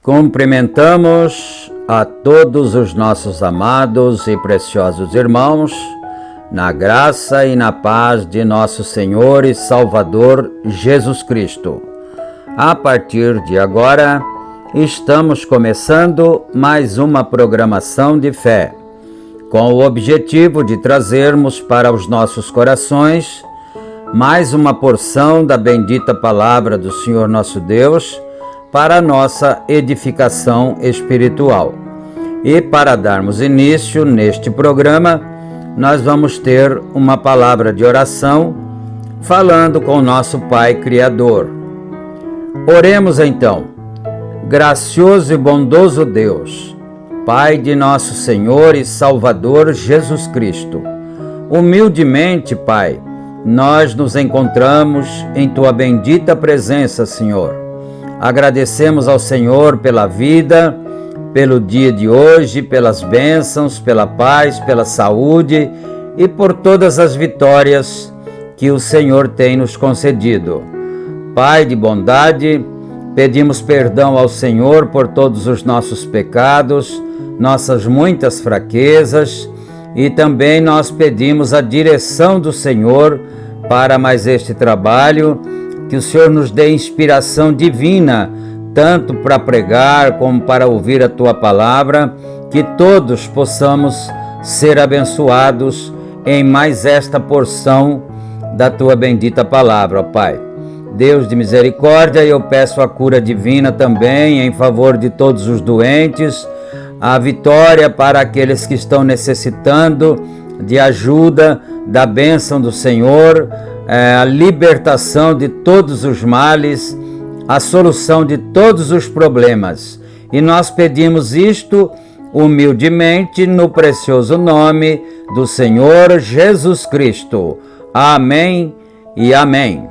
Cumprimentamos a todos os nossos amados e preciosos irmãos, na graça e na paz de nosso Senhor e Salvador Jesus Cristo. A partir de agora, estamos começando mais uma programação de fé, com o objetivo de trazermos para os nossos corações mais uma porção da bendita palavra do Senhor nosso Deus, para a nossa edificação espiritual. E para darmos início neste programa, nós vamos ter uma palavra de oração falando com o nosso Pai Criador. Oremos então. Gracioso e bondoso Deus, Pai de nosso Senhor e Salvador Jesus Cristo, humildemente, Pai, nós nos encontramos em Tua bendita presença, Senhor. Agradecemos ao Senhor pela vida, pelo dia de hoje, pelas bênçãos, pela paz, pela saúde e por todas as vitórias que o Senhor tem nos concedido. Pai de bondade, pedimos perdão ao Senhor por todos os nossos pecados, nossas muitas fraquezas, e também nós pedimos a direção do Senhor para mais este trabalho, que o Senhor nos dê inspiração divina, tanto para pregar como para ouvir a Tua palavra, que todos possamos ser abençoados em mais esta porção da Tua bendita palavra, ó Pai. Deus de misericórdia, eu peço a cura divina também em favor de todos os doentes, a vitória para aqueles que estão necessitando de ajuda, da bênção do Senhor, a libertação de todos os males, a solução de todos os problemas. E nós pedimos isto humildemente no precioso nome do Senhor Jesus Cristo. Amém e amém.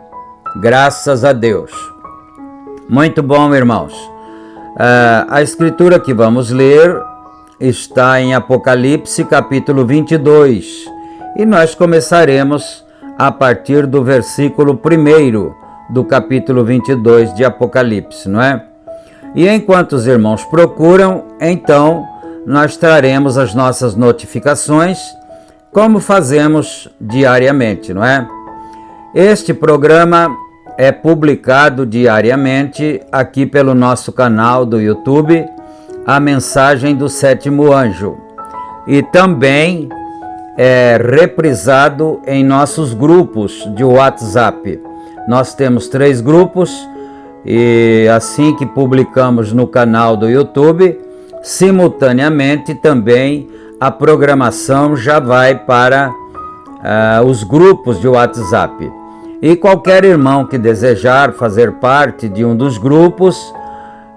Graças a Deus. Muito bom, irmãos. A escritura que vamos ler está em Apocalipse, capítulo 22. E nós começaremos a partir do versículo 1 do capítulo 22 de Apocalipse, não é? E enquanto os irmãos procuram, então, nós traremos as nossas notificações, como fazemos diariamente, não é? Este programa é publicado diariamente aqui pelo nosso canal do YouTube, A Mensagem do Sétimo Anjo, e também é reprisado em nossos grupos de WhatsApp. Nós temos 3 grupos e assim que publicamos no canal do YouTube, simultaneamente também a programação já vai para os grupos de WhatsApp. E qualquer irmão que desejar fazer parte de um dos grupos,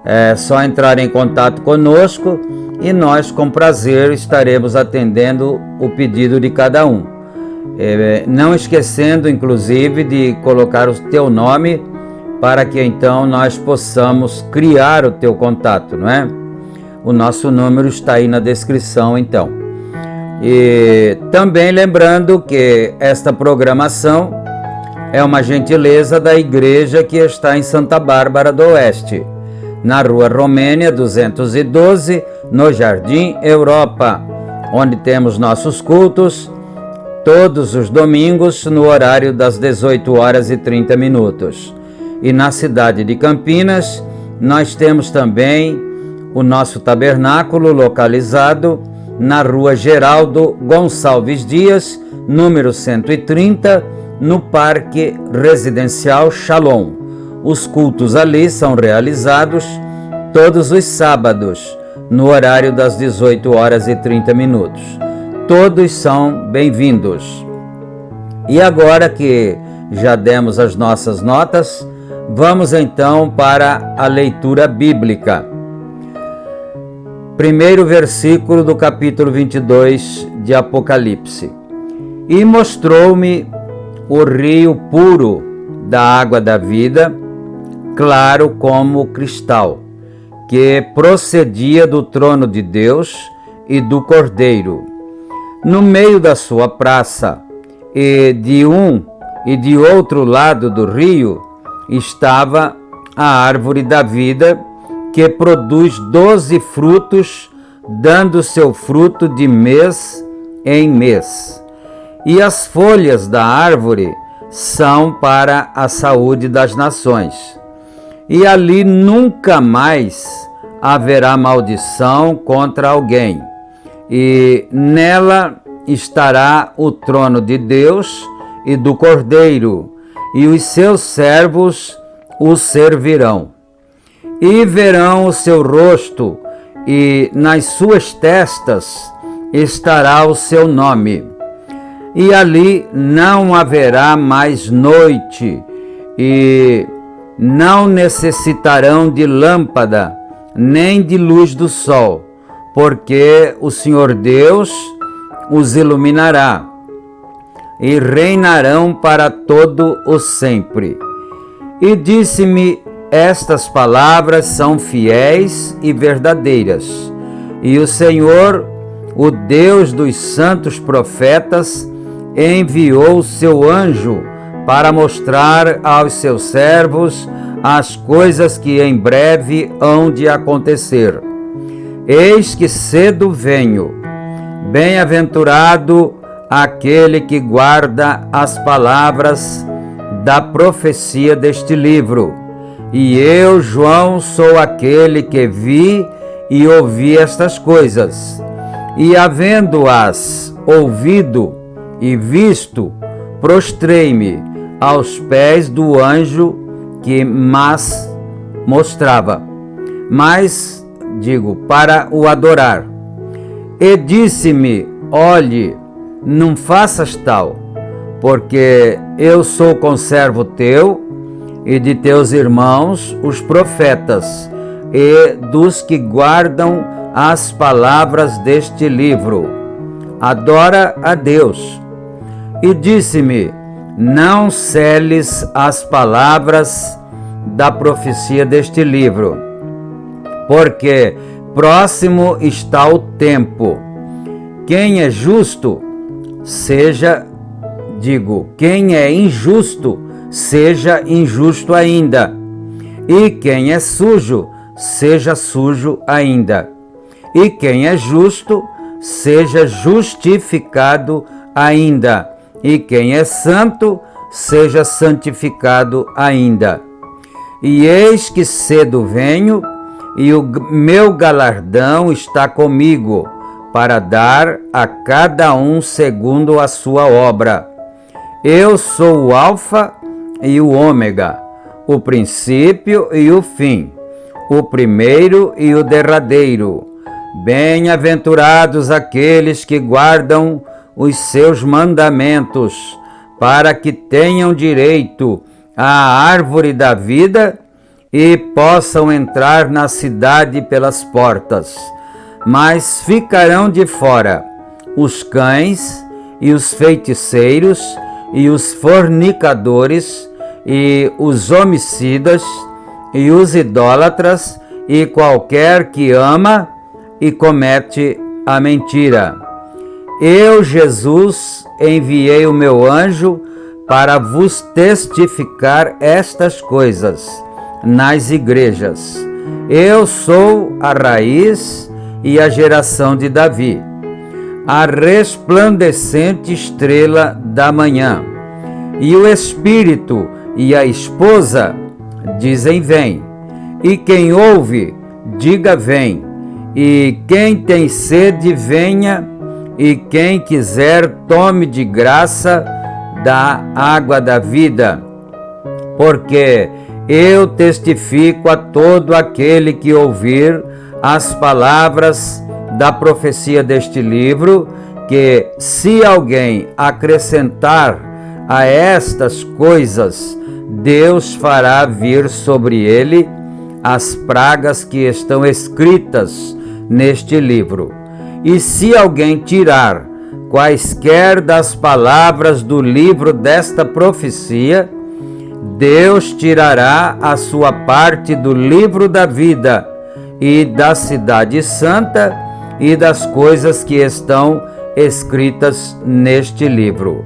é só entrar em contato conosco e nós com prazer estaremos atendendo o pedido de cada um. Não esquecendo inclusive de colocar o teu nome para que então nós possamos criar o teu contato, não é? O nosso número está aí na descrição então. E também lembrando que esta programação é uma gentileza da igreja que está em Santa Bárbara do Oeste, na Rua Romênia 212, no Jardim Europa, onde temos nossos cultos todos os domingos no horário das 18h30. E na cidade de Campinas, nós temos também o nosso tabernáculo localizado na Rua Geraldo Gonçalves Dias, número 130, no Parque Residencial Shalom. Os cultos ali são realizados todos os sábados, no horário das 18h30. Todos são bem-vindos. E agora que já demos as nossas notas, vamos então para a leitura bíblica. Primeiro versículo do capítulo 22 de Apocalipse. E mostrou-me o rio puro da água da vida, claro como cristal, que procedia do trono de Deus e do Cordeiro. No meio da sua praça, e de um e de outro lado do rio, estava a árvore da vida, que produz 12 frutos, dando seu fruto de mês em mês. E as folhas da árvore são para a saúde das nações. E ali nunca mais haverá maldição contra alguém. E nela estará o trono de Deus e do Cordeiro, e os seus servos o servirão. E verão o seu rosto, e nas suas testas estará o seu nome. E ali não haverá mais noite, e não necessitarão de lâmpada, nem de luz do sol, porque o Senhor Deus os iluminará, e reinarão para todo o sempre. E disse-me: estas palavras são fiéis e verdadeiras, e o Senhor, o Deus dos santos profetas, enviou o seu anjo para mostrar aos seus servos as coisas que em breve hão de acontecer. Eis que cedo venho. Bem-aventurado aquele que guarda as palavras da profecia deste livro. E eu, João, sou aquele que vi e ouvi estas coisas. E havendo-as ouvido e visto, prostrei-me aos pés do anjo que mas mostrava, para o adorar. E disse-me: olhe, não faças tal, porque eu sou conservo teu e de teus irmãos, os profetas, e dos que guardam as palavras deste livro. Adora a Deus. E disse-me: não seles as palavras da profecia deste livro, porque próximo está o tempo. Quem é justo, quem é injusto, seja injusto ainda. E quem é sujo, seja sujo ainda. E quem é justo, seja justificado ainda. E quem é santo, seja santificado ainda. E eis que cedo venho, e o meu galardão está comigo, para dar a cada um segundo a sua obra. Eu sou o Alfa e o Ômega, o princípio e o fim, o primeiro e o derradeiro. Bem-aventurados aqueles que guardam os seus mandamentos, para que tenham direito à árvore da vida e possam entrar na cidade pelas portas. Mas ficarão de fora os cães e os feiticeiros e os fornicadores e os homicidas e os idólatras e qualquer que ama e comete a mentira. Eu, Jesus, enviei o meu anjo para vos testificar estas coisas nas igrejas. Eu sou a raiz e a geração de Davi, a resplandecente estrela da manhã. E o Espírito e a esposa dizem: vem. E quem ouve, diga: vem. E quem tem sede, venha. E quem quiser, tome de graça da água da vida. Porque eu testifico a todo aquele que ouvir as palavras da profecia deste livro, que se alguém acrescentar a estas coisas, Deus fará vir sobre ele as pragas que estão escritas neste livro. E se alguém tirar quaisquer das palavras do livro desta profecia, Deus tirará a sua parte do livro da vida e da cidade santa e das coisas que estão escritas neste livro.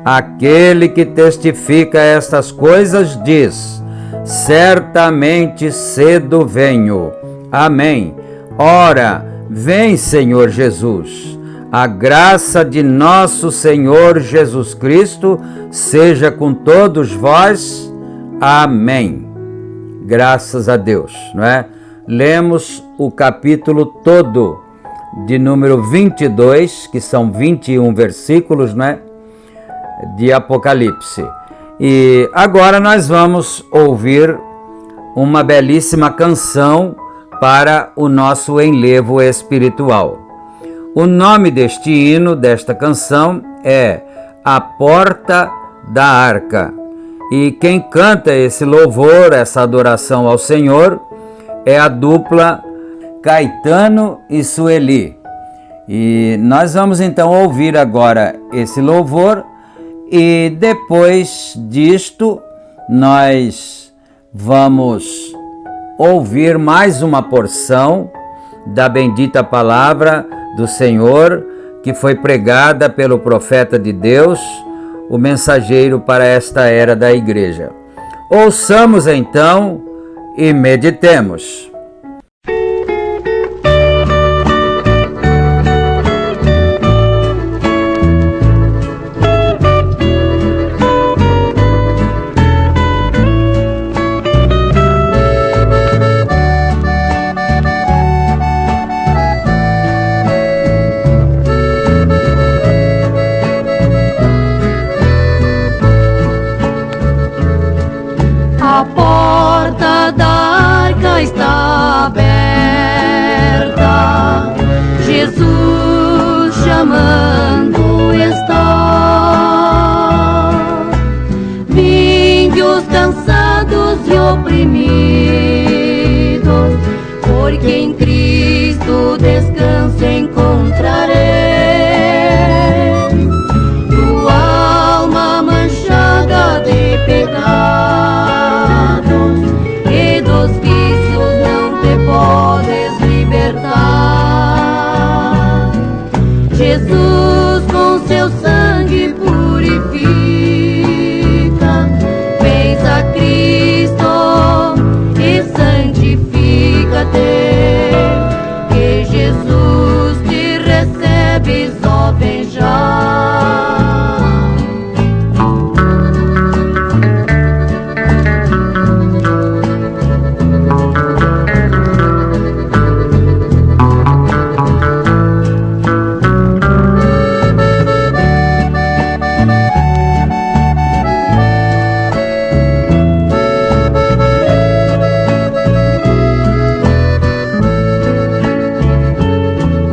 Aquele que testifica estas coisas diz: certamente cedo venho. Amém. Ora, vem, Senhor Jesus. A graça de nosso Senhor Jesus Cristo seja com todos vós. Amém. Graças a Deus, não é? Lemos o capítulo todo de número 22, que são 21 versículos, não é? De Apocalipse. E agora nós vamos ouvir uma belíssima canção para o nosso enlevo espiritual. O nome deste hino, desta canção, é A Porta da Arca. E quem canta esse louvor, essa adoração ao Senhor, é a dupla Caetano e Sueli. E nós vamos então ouvir agora esse louvor, e depois disto nós vamos ouvir mais uma porção da bendita palavra do Senhor, que foi pregada pelo profeta de Deus, o mensageiro para esta era da igreja. Ouçamos então e meditemos. A porta da arca está clamando está. Vinde os cansados e oprimidos, porque em Cristo descanso encontrarei. Tua alma manchada de pecados e dos vícios não te podes libertar. Jesus com seu sangue purifica. Vens a Cristo e santifica-te, que Jesus te recebe, só vem já.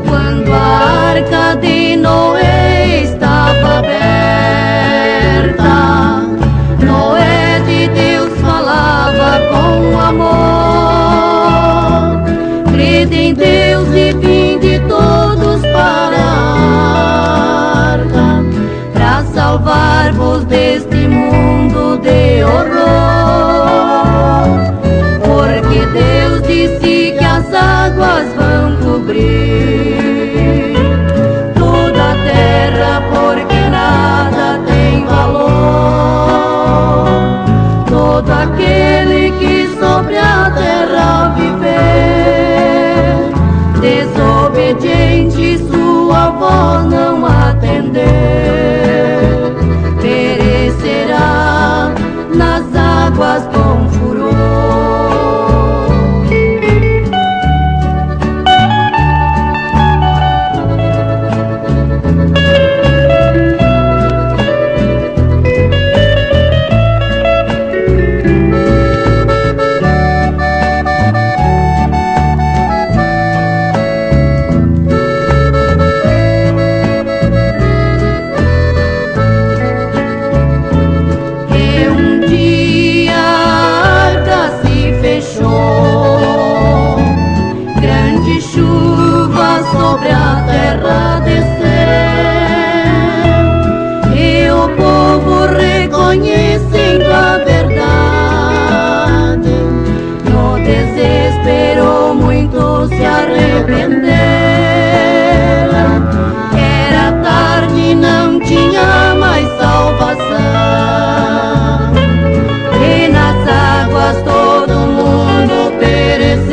Quando a arca de Noé estava aberta, Noé de Deus falava com amor. Crede em Deus e vinde todos para a arca, pra salvar-vos deste mundo de horror. Porque Deus disse que as águas vão cobrir toda a terra, porque nada tem valor. Todo aquele que sobre a terra viver, desobediente sua voz não atender, perecerá nas águas com furor. E um dia a arca se fechou, grande chuva sobre a terra desceu, e o povo, reconhecendo a verdade, no desespero muito se arrependeram. Era tarde, não tinha mais salvação, e nas águas todo mundo pereceu.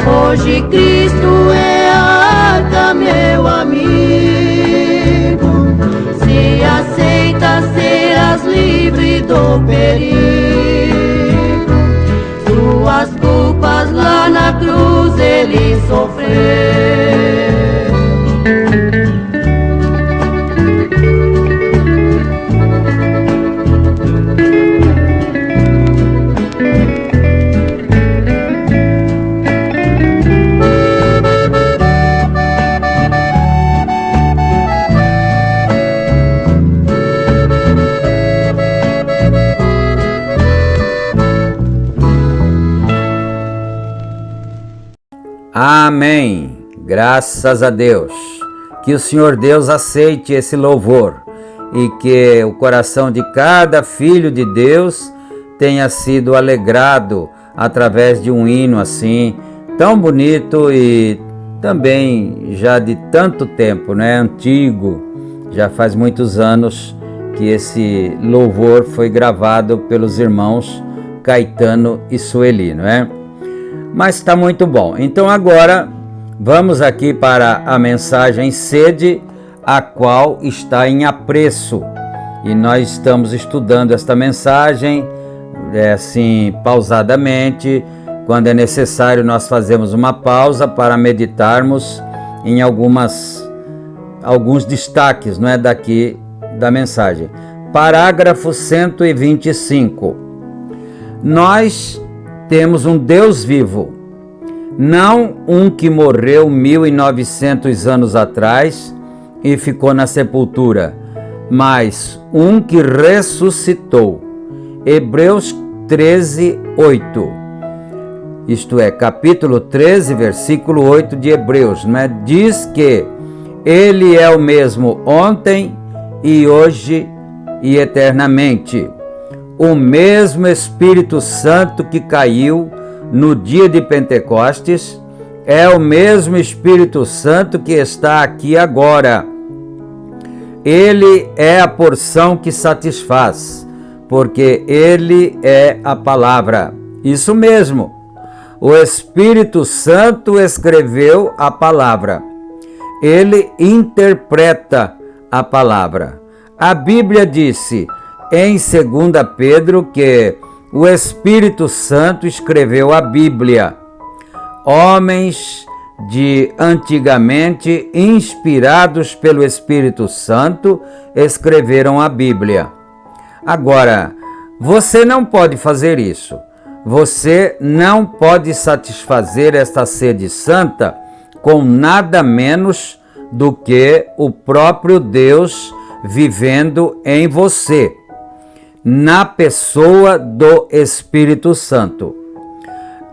Hoje Cristo é a arca, meu amigo. Se aceita, serás livre do perigo. Suas culpas lá na cruz ele sofreu. Amém. Graças a Deus. Que o Senhor Deus aceite esse louvor e que o coração de cada filho de Deus tenha sido alegrado através de um hino assim, tão bonito e também já de tanto tempo, né? Antigo. Já faz muitos anos que esse louvor foi gravado pelos irmãos Caetano e Sueli, não é? Mas está muito bom. Então agora vamos aqui para a mensagem sede, a qual está em apreço. E nós estamos estudando esta mensagem assim pausadamente. Quando é necessário, nós fazemos uma pausa para meditarmos em alguns destaques, não é, daqui da mensagem. Parágrafo 125. Nós temos um Deus vivo, não um que morreu 1900 anos atrás e ficou na sepultura, mas um que ressuscitou. Hebreus 13, 8. Isto é, capítulo 13, versículo 8 de Hebreus, né? Diz que Ele é o mesmo ontem e hoje e eternamente. O mesmo Espírito Santo que caiu no dia de Pentecostes é o mesmo Espírito Santo que está aqui agora. Ele é a porção que satisfaz, porque Ele é a palavra. Isso mesmo. O Espírito Santo escreveu a palavra. Ele interpreta a palavra. A Bíblia disse em 2 Pedro que o Espírito Santo escreveu a Bíblia. Homens de antigamente, inspirados pelo Espírito Santo, escreveram a Bíblia. Agora, você não pode fazer isso. Você não pode satisfazer esta sede santa com nada menos do que o próprio Deus vivendo em você, na pessoa do Espírito Santo.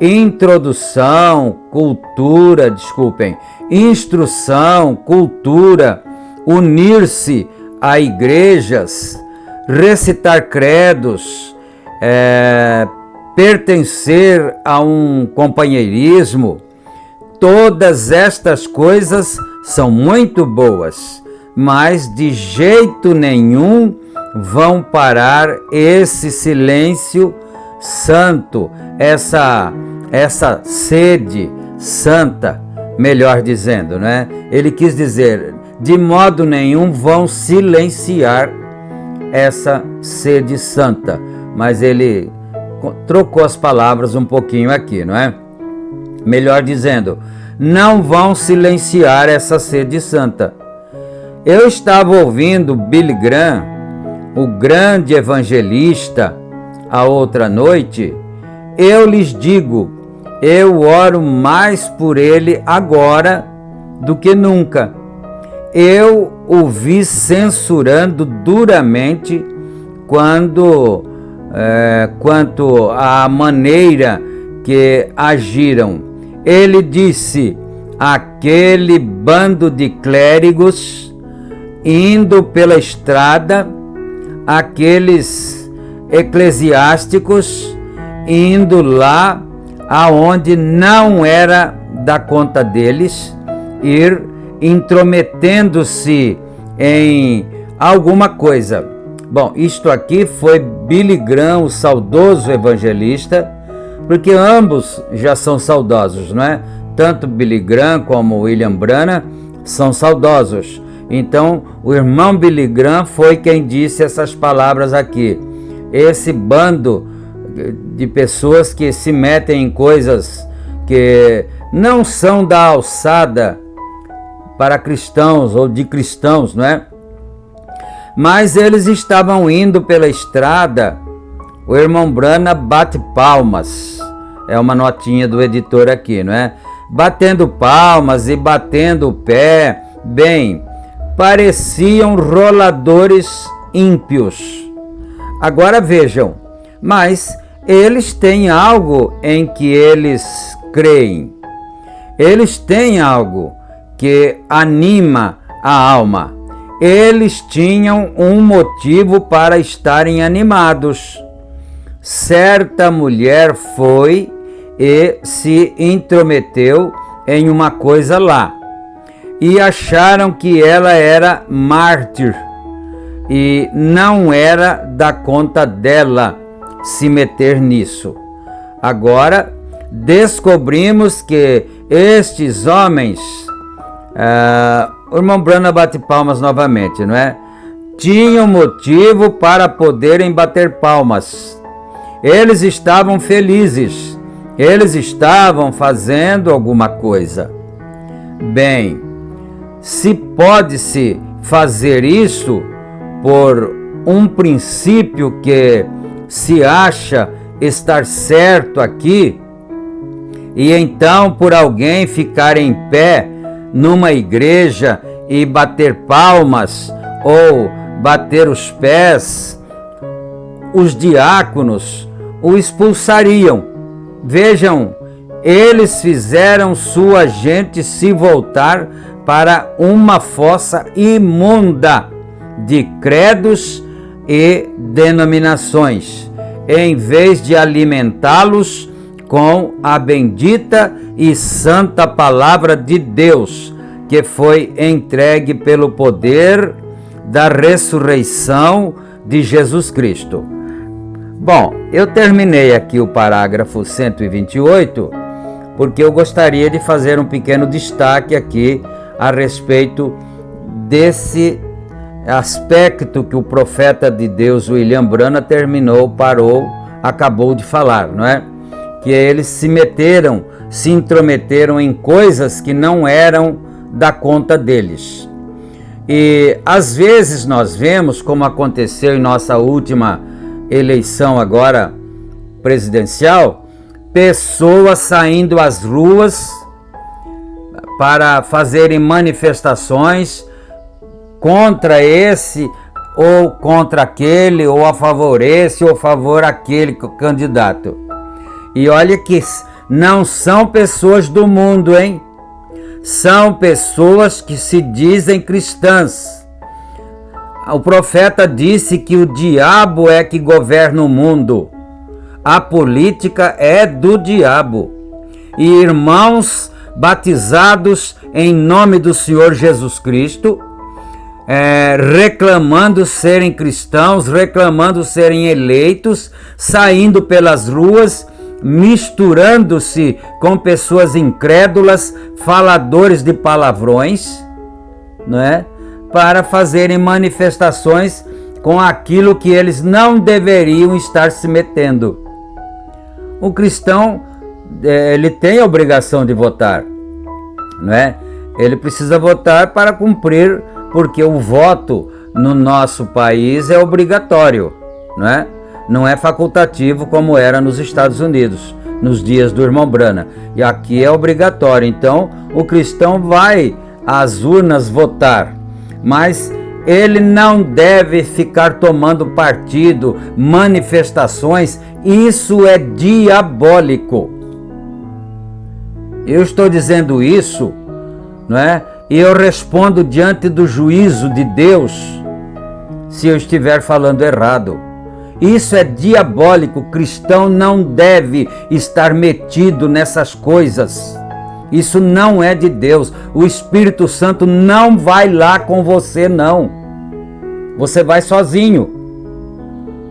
Instrução, cultura, unir-se a igrejas, recitar credos, pertencer a um companheirismo, todas estas coisas são muito boas, mas de jeito nenhum vão parar esse silêncio santo, essa sede santa, melhor dizendo, né? Ele quis dizer, de modo nenhum vão silenciar essa sede santa, mas ele trocou as palavras um pouquinho aqui, não é? Melhor dizendo, não vão silenciar essa sede santa. Eu estava ouvindo Billy Graham, o grande evangelista, a outra noite. Eu lhes digo, eu oro mais por ele agora do que nunca. Eu o vi censurando duramente quanto à maneira que agiram. Ele disse, aquele bando de clérigos indo pela estrada, aqueles eclesiásticos indo lá aonde não era da conta deles, ir intrometendo-se em alguma coisa. Bom, isto aqui foi Billy Graham, o saudoso evangelista, porque ambos já são saudosos, não é? Tanto Billy Graham como William Branham são saudosos. Então, o irmão Billy Graham foi quem disse essas palavras aqui. Esse bando de pessoas que se metem em coisas que não são da alçada para cristãos ou de cristãos, não é? Mas eles estavam indo pela estrada, o irmão Branham bate palmas. É uma notinha do editor aqui, não é? Batendo palmas e batendo o pé. Bem, pareciam roladores ímpios. Agora vejam, mas eles têm algo em que eles creem. Eles têm algo que anima a alma. Eles tinham um motivo para estarem animados. Certa mulher foi e se intrometeu em uma coisa lá, e acharam que ela era mártir, e não era da conta dela se meter nisso. Agora descobrimos que estes homens, o irmão Branham bate palmas novamente, não é? Tinham motivo para poderem bater palmas. Eles estavam felizes. Eles estavam fazendo alguma coisa. Bem, se pode-se fazer isso por um princípio que se acha estar certo aqui, E então, por alguém ficar em pé numa igreja e bater palmas ou bater os pés, os diáconos o expulsariam. Vejam, eles fizeram sua gente se voltar para uma fossa imunda de credos e denominações, em vez de alimentá-los com a bendita e santa palavra de Deus, que foi entregue pelo poder da ressurreição de Jesus Cristo. Bom, eu terminei aqui o parágrafo 128, porque eu gostaria de fazer um pequeno destaque aqui a respeito desse aspecto que o profeta de Deus, William Branham, acabou de falar, não é? Que eles se intrometeram em coisas que não eram da conta deles. E às vezes nós vemos, como aconteceu em nossa última eleição agora presidencial, pessoas saindo às ruas para fazerem manifestações contra esse ou contra aquele, ou a favor esse ou a favor aquele candidato. E olha que não são pessoas do mundo, hein? São pessoas que se dizem cristãs. O profeta disse que o diabo é que governa o mundo. A política é do diabo. E irmãos batizados em nome do Senhor Jesus Cristo, reclamando serem cristãos, reclamando serem eleitos, saindo pelas ruas, misturando-se com pessoas incrédulas, faladores de palavrões, não é? Para fazerem manifestações com aquilo que eles não deveriam estar se metendo. O cristão, ele tem a obrigação de votar, não é? Ele precisa votar para cumprir, porque o voto no nosso país é obrigatório, não é? Não é facultativo como era nos Estados Unidos, nos dias do irmão Branham. E aqui é obrigatório. Então, o cristão vai às urnas votar, mas ele não deve ficar tomando partido, manifestações. Isso é diabólico. Eu estou dizendo isso, não é? E eu respondo diante do juízo de Deus se eu estiver falando errado. Isso é diabólico. O cristão não deve estar metido nessas coisas. Isso não é de Deus. O Espírito Santo não vai lá com você, não. Você vai sozinho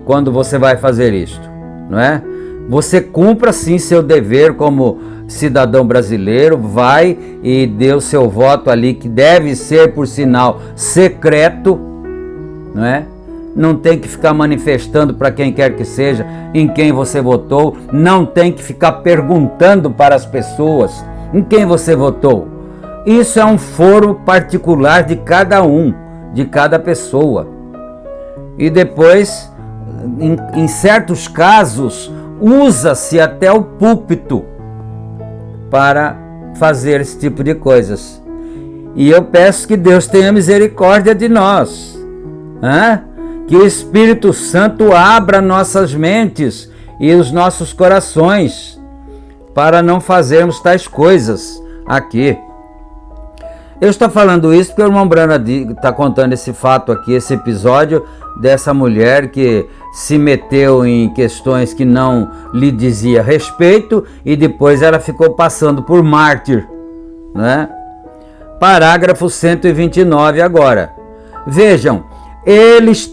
quando você vai fazer isto, não é? Você cumpra sim seu dever como cidadão brasileiro, vai e dê o seu voto ali, que deve ser, por sinal, secreto, não é? Não tem que ficar manifestando para quem quer que seja em quem você votou, não tem que ficar perguntando para as pessoas em quem você votou. Isso é um foro particular de cada um, de cada pessoa. E depois, em certos casos, usa-se até o púlpito para fazer esse tipo de coisas. E eu peço que Deus tenha misericórdia de nós, que o Espírito Santo abra nossas mentes e os nossos corações para não fazermos tais coisas aqui. Eu estou falando isso porque o irmão Branham está contando esse fato aqui, esse episódio dessa mulher que se meteu em questões que não lhe dizia respeito e depois ela ficou passando por mártir, né? Parágrafo 129 agora. Vejam, eles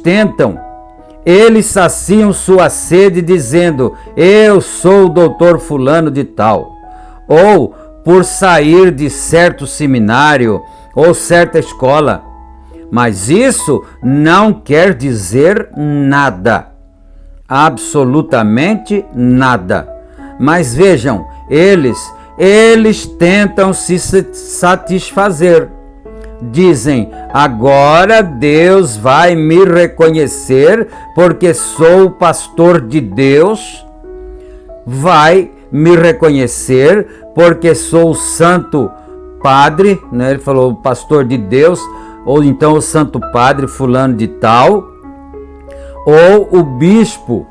saciam sua sede dizendo: eu sou o doutor fulano de tal, ou por sair de certo seminário ou certa escola. Mas isso não quer dizer nada, absolutamente nada. Mas vejam, eles tentam se satisfazer. Dizem: agora Deus vai me reconhecer porque sou o pastor de Deus, vai me reconhecer, porque sou o santo padre, né? Ele falou o pastor de Deus, ou então o santo padre fulano de tal, ou o bispo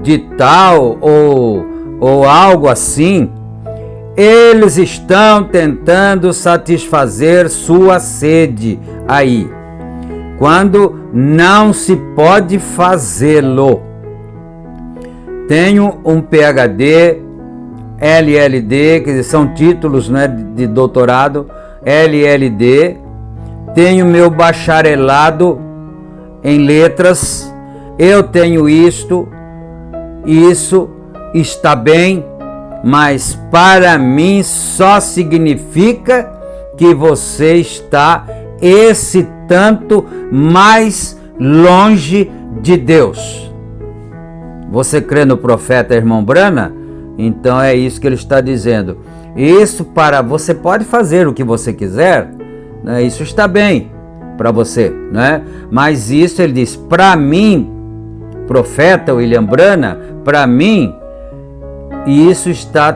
de tal, ou algo assim. Eles estão tentando satisfazer sua sede aí, quando não se pode fazê-lo. Tenho um PhD, LLD, que são títulos, né, de doutorado, LLD. Tenho meu bacharelado em letras. Eu tenho isto, isso está bem, mas para mim só significa que você está esse tanto mais longe de Deus. Você crê no profeta, irmão Brana? Então é isso que ele está dizendo. Isso para você pode fazer o que você quiser, né? Isso está bem para você, né? Mas isso ele diz, para mim, profeta William Brana, para mim, isso está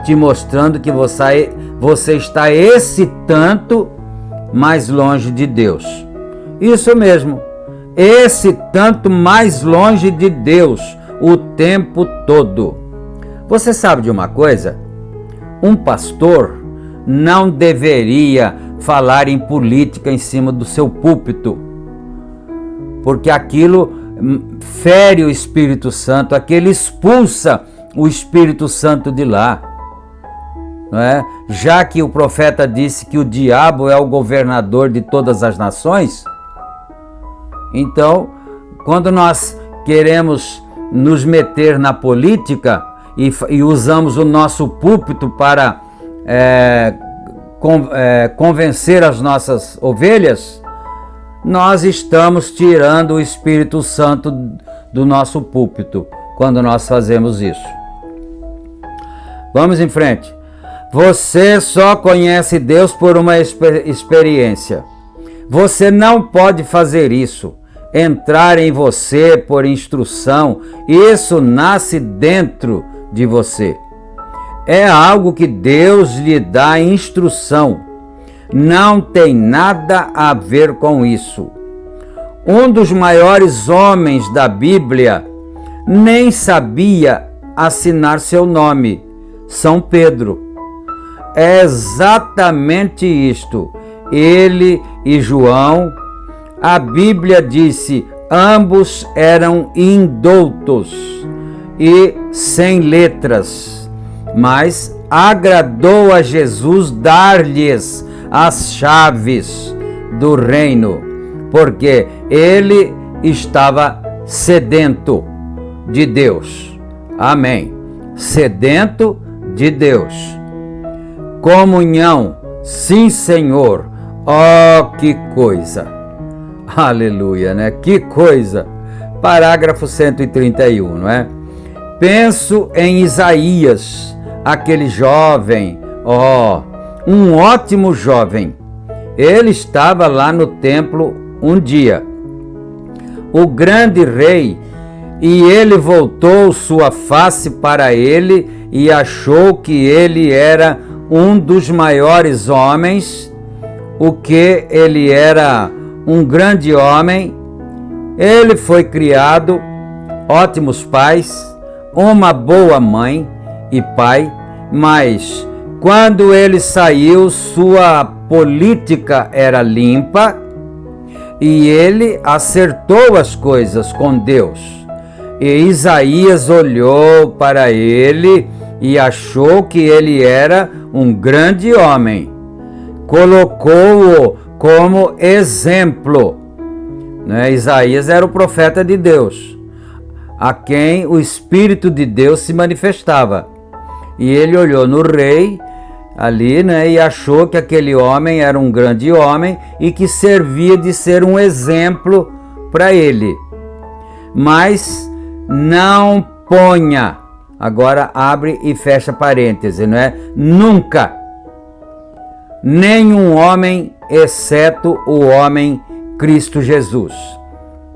te mostrando que você está esse tanto mais longe de Deus. Isso mesmo, esse tanto mais longe de Deus o tempo todo. Você sabe de uma coisa? Um pastor não deveria falar em política em cima do seu púlpito, porque aquilo fere o Espírito Santo, aquele expulsa o Espírito Santo de lá, não é? Já que o profeta disse que o diabo é o governador de todas as nações, então, quando nós queremos nos meter na política e usamos o nosso púlpito para convencer as nossas ovelhas, nós estamos tirando o Espírito Santo do nosso púlpito quando nós fazemos isso. Vamos em frente. Você só conhece Deus por uma experiência. Você não pode fazer isso. Entrar em você por instrução, isso nasce dentro de você. É algo que Deus lhe dá instrução. Não tem nada a ver com isso. Um dos maiores homens da Bíblia nem sabia assinar seu nome, São Pedro. É exatamente isto. Ele e João, a Bíblia disse, ambos eram indoutos e sem letras, mas agradou a Jesus dar-lhes as chaves do reino, porque ele estava sedento de Deus. Amém. Sedento de Deus. Comunhão, sim, Senhor. Oh, que coisa! Aleluia, né? Que coisa! Parágrafo 131, não é? Penso em Isaías, aquele jovem, um ótimo jovem. Ele estava lá no templo um dia, o grande rei, e ele voltou sua face para ele e achou que ele era um dos maiores homens, o que ele era um grande homem. Ele foi criado, ótimos pais, uma boa mãe e pai, mas quando ele saiu, sua política era limpa e ele acertou as coisas com Deus. E Isaías olhou para ele e achou que ele era um grande homem. Colocou-o como exemplo. Né? Isaías era o profeta de Deus, a quem o Espírito de Deus se manifestava. E ele olhou no rei ali, né, e achou que aquele homem era um grande homem e que servia de ser um exemplo para ele. Mas não ponha, agora abre e fecha parêntese, não é? Nunca, nenhum homem, exceto o homem Cristo Jesus.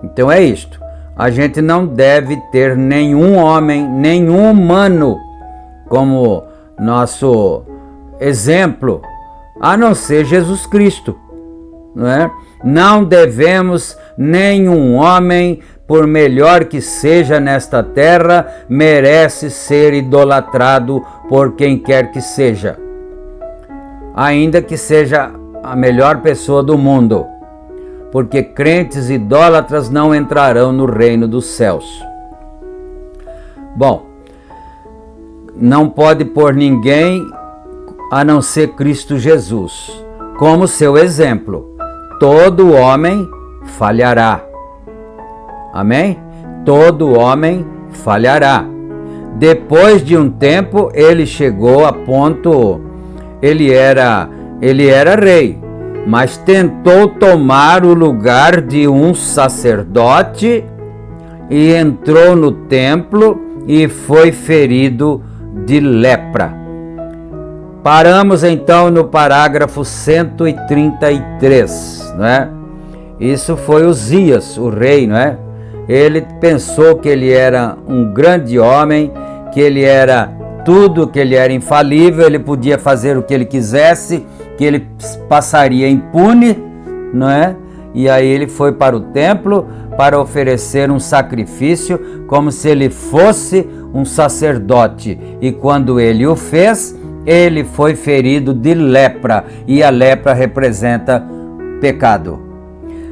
Então é isto. A gente não deve ter nenhum homem, nenhum humano como nosso exemplo, a não ser Jesus Cristo, não é? Não devemos nenhum homem, por melhor que seja nesta terra, merece ser idolatrado por quem quer que seja, ainda que seja a melhor pessoa do mundo, porque crentes idólatras não entrarão no reino dos céus. Bom, não pode pôr ninguém a não ser Cristo Jesus como seu exemplo. Todo homem falhará. Amém? Todo homem falhará. Depois de um tempo, ele chegou a ponto, ele era rei, mas tentou tomar o lugar de um sacerdote e entrou no templo e foi ferido de lepra. Paramos então no parágrafo 133, não é? Isso foi Uzias, o rei, não é? Ele pensou que ele era um grande homem, que ele era tudo, que ele era infalível, ele podia fazer o que ele quisesse, que ele passaria impune, não é? E aí ele foi para o templo para oferecer um sacrifício, como se ele fosse um sacerdote. E quando ele o fez, ele foi ferido de lepra, e a lepra representa pecado.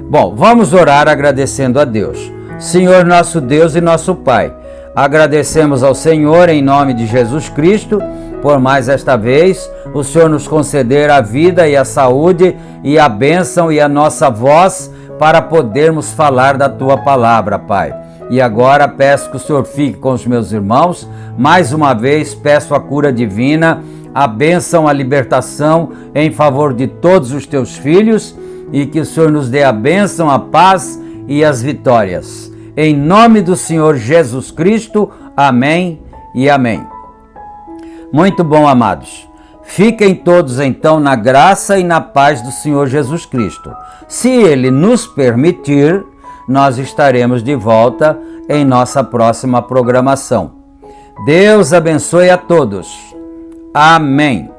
Bom, vamos orar agradecendo a Deus. Senhor nosso Deus e nosso Pai, agradecemos ao Senhor em nome de Jesus Cristo, por mais esta vez, o Senhor nos conceder a vida e a saúde e a bênção e a nossa voz para podermos falar da Tua palavra, Pai. E agora peço que o Senhor fique com os meus irmãos. Mais uma vez peço a cura divina, a bênção, a libertação em favor de todos os Teus filhos, e que o Senhor nos dê a bênção, a paz e as vitórias. Em nome do Senhor Jesus Cristo, amém e amém. Muito bom, amados. Fiquem todos então na graça e na paz do Senhor Jesus Cristo. Se Ele nos permitir, nós estaremos de volta em nossa próxima programação. Deus abençoe a todos. Amém.